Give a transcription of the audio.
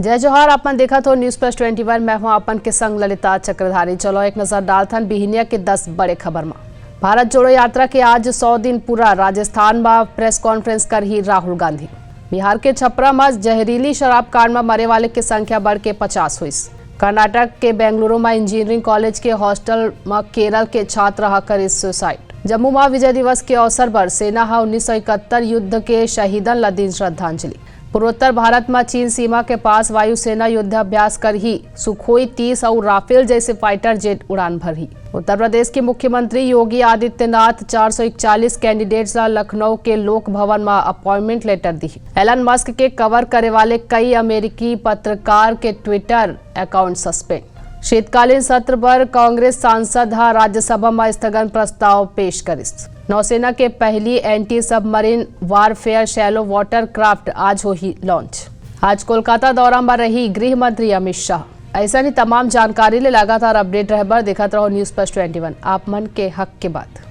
जय जोहार। अपन देखा तो न्यूज प्लस 21 में हूं अपन के संग ललिता चक्रधारी। चलो एक नजर डालथन बिहनिया के 10 बड़े खबर में। भारत जोड़ो यात्रा के आज 100 दिन पूरा। राजस्थान में प्रेस कॉन्फ्रेंस कर ही राहुल गांधी। बिहार के छपरा में जहरीली शराब कांड में मरे वाले की संख्या बढ़ के 50 हुई। कर्नाटक के बेंगलुरु में इंजीनियरिंग कॉलेज के हॉस्टल में केरल के छात्र कर सुसाइड। जम्मू में विजय दिवस के अवसर पर सेना 1971 युद्ध के शहीदन ला दी श्रद्धांजलि। पूर्वोत्तर भारत में चीन सीमा के पास वायुसेना युद्धाभ्यास कर ही सुखोई 30 और राफेल जैसे फाइटर जेट उड़ान भरी। उत्तर प्रदेश के मुख्यमंत्री योगी आदित्यनाथ 441 कैंडिडेट्स लखनऊ के लोक भवन में अपॉइंटमेंट लेटर दी। एलन मस्क के कवर करे वाले कई अमेरिकी पत्रकार के ट्विटर अकाउंट सस्पेंड। शीतकालीन सत्र पर कांग्रेस सांसद राज्यसभा में स्थगन प्रस्ताव पेश करिस। नौसेना के पहली anti submarine warfare shallow water craft आज हो ही लॉन्च। आज कोलकाता दौरा में रही गृह मंत्री अमित शाह। ऐसा ही तमाम जानकारी ले लगातार अपडेट रहे बर देखत रहो न्यूज प्लस 21 आप मन के हक के बात।